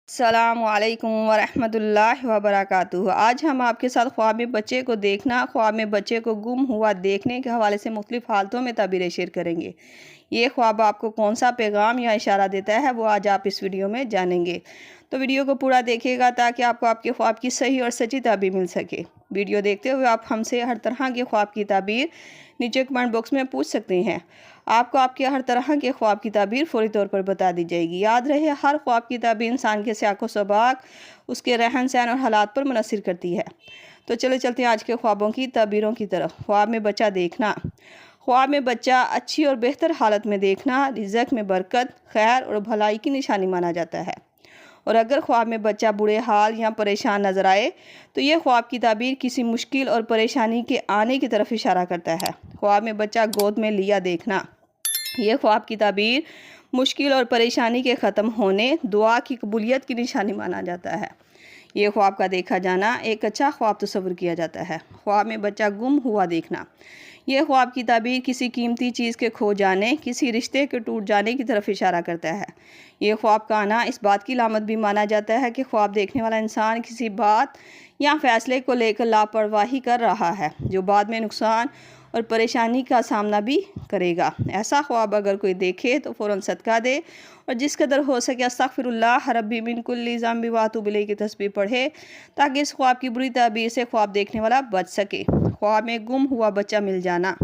السلام علیکم ورحمۃ اللہ وبرکاتہ۔ آج ہم آپ کے ساتھ خواب میں بچے کو دیکھنا، خواب میں بچے کو گم ہوا دیکھنے کے حوالے سے مختلف حالتوں میں تعبیریں شیئر کریں گے۔ یہ خواب آپ کو کون سا پیغام یا اشارہ دیتا ہے وہ آج آپ اس ویڈیو میں جانیں گے، تو ویڈیو کو پورا دیکھیے گا تاکہ آپ کو آپ کے خواب کی صحیح اور سچی تعبیر مل سکے۔ ویڈیو دیکھتے ہوئے آپ ہم سے ہر طرح کے خواب کی تعبیر نیچے کمنٹ باکس میں پوچھ سکتے ہیں۔ آپ کو آپ کے ہر طرح کے خواب کی تعبیر فوری طور پر بتا دی جائے گی۔ یاد رہے، ہر خواب کی تعبیر انسان کے سیاق و سباق، اس کے رہن سہن اور حالات پر منحصر کرتی ہے۔ تو چلتے ہیں آج کے خوابوں کی تعبیروں کی طرف۔ خواب میں بچہ دیکھنا۔ خواب میں بچہ اچھی اور بہتر حالت میں دیکھنا رزق میں برکت، خیر اور بھلائی کی نشانی مانا جاتا ہے، اور اگر خواب میں بچہ برے حال یا پریشان نظر آئے تو یہ خواب کی تعبیر کسی مشکل اور پریشانی کے آنے کی طرف اشارہ کرتا ہے۔ خواب میں بچہ گود میں لیا دیکھنا، یہ خواب کی تعبیر مشکل اور پریشانی کے ختم ہونے، دعا کی قبولیت کی نشانی مانا جاتا ہے۔ یہ خواب کا دیکھا جانا ایک اچھا خواب تصور کیا جاتا ہے۔ خواب میں بچہ گم ہوا دیکھنا، یہ خواب کی تعبیر کسی قیمتی چیز کے کھو جانے، کسی رشتے کے ٹوٹ جانے کی طرف اشارہ کرتا ہے۔ یہ خواب کا آنا اس بات کی علامت بھی مانا جاتا ہے کہ خواب دیکھنے والا انسان کسی بات یا فیصلے کو لے کر لاپرواہی کر رہا ہے، جو بعد میں نقصان اور پریشانی کا سامنا بھی کرے گا۔ ایسا خواب اگر کوئی دیکھے تو فوراً صدقہ دے، اور جس قدر ہو سکے استغفر اللہ ربی من کل ذنب واتوب الیہ کی تسبیح پڑھے، تاکہ اس خواب کی بری تعبیر سے خواب دیکھنے والا بچ سکے۔ خواب میں گم ہوا بچہ مل جانا،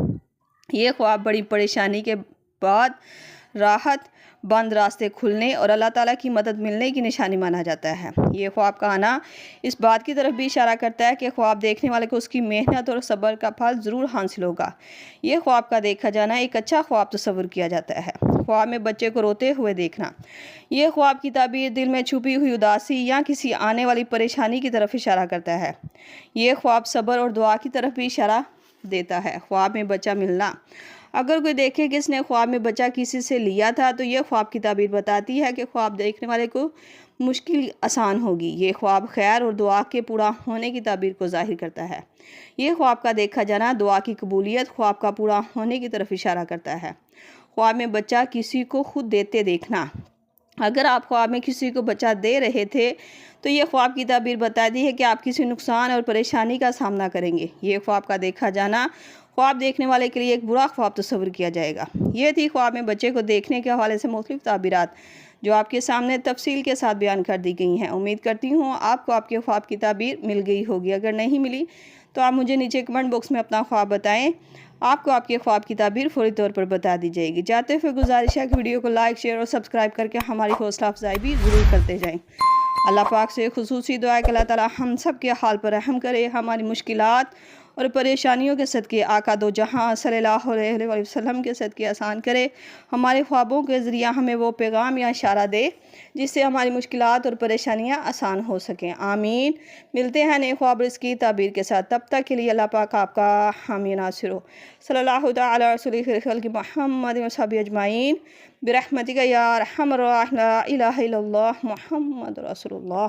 یہ خواب بڑی پریشانی کے بعد راحت، بند راستے کھلنے اور اللہ تعالیٰ کی مدد ملنے کی نشانی مانا جاتا ہے۔ یہ خواب کا آنا اس بات کی طرف بھی اشارہ کرتا ہے کہ خواب دیکھنے والے کو اس کی محنت اور صبر کا پھل ضرور حاصل ہوگا۔ یہ خواب کا دیکھا جانا ایک اچھا خواب تصور کیا جاتا ہے۔ خواب میں بچے کو روتے ہوئے دیکھنا، یہ خواب کی تعبیر دل میں چھپی ہوئی اداسی یا کسی آنے والی پریشانی کی طرف اشارہ کرتا ہے۔ یہ خواب صبر اور دعا کی طرف بھی اشارہ دیتا ہے۔ خواب میں بچہ ملنا، اگر کوئی دیکھے کہ اس نے خواب میں بچہ کسی سے لیا تھا تو یہ خواب کی تعبیر بتاتی ہے کہ خواب دیکھنے والے کو مشکل آسان ہوگی۔ یہ خواب خیر اور دعا کے پورا ہونے کی تعبیر کو ظاہر کرتا ہے۔ یہ خواب کا دیکھا جانا دعا کی قبولیت، خواب کا پورا ہونے کی طرف اشارہ کرتا ہے۔ خواب میں بچہ کسی کو خود دیتے دیکھنا، اگر آپ خواب میں کسی کو بچہ دے رہے تھے تو یہ خواب کی تعبیر بتاتی ہے کہ آپ کسی نقصان اور پریشانی کا سامنا کریں گے۔ یہ خواب کا دیکھا جانا خواب دیکھنے والے کے لیے ایک برا خواب تصور کیا جائے گا۔ یہ تھی خواب میں بچے کو دیکھنے کے حوالے سے مختلف تعبیرات جو آپ کے سامنے تفصیل کے ساتھ بیان کر دی گئی ہیں۔ امید کرتی ہوں آپ کو آپ کے خواب کی تعبیر مل گئی ہوگی۔ اگر نہیں ملی تو آپ مجھے نیچے کمنٹ باکس میں اپنا خواب بتائیں، آپ کو آپ کے خواب کی تعبیر فوری طور پر بتا دی جائے گی۔ جاتے ہوئے گزارش ہے کہ ویڈیو کو لائک، شیئر اور سبسکرائب کر کے ہماری حوصلہ افزائی بھی ضرور کرتے جائیں۔ اللہ پاک سے خصوصی دعا ہے کہ اللہ تعالیٰ ہم سب کے حال پر رحم کرے، ہماری مشکلات اور پریشانیوں کے صدقے آقا دو جہاں صلی اللہ علیہ وسلم کے صدقے آسان کرے، ہمارے خوابوں کے ذریعہ ہمیں وہ پیغام یا اشارہ دے جس سے ہماری مشکلات اور پریشانیاں آسان ہو سکیں۔ آمین۔ ملتے ہیں نئے خواب رزق کی تعبیر کے ساتھ، تب تک کے لیے اللہ پاک آپ کا حامی ناصر ہو۔ صلی اللہ تعالیٰ رسول خلق محمد و صحبہ اجمعین برحمتک یا ارحم الراحمین، لا الہ الا اللہ محمد رسول اللہ۔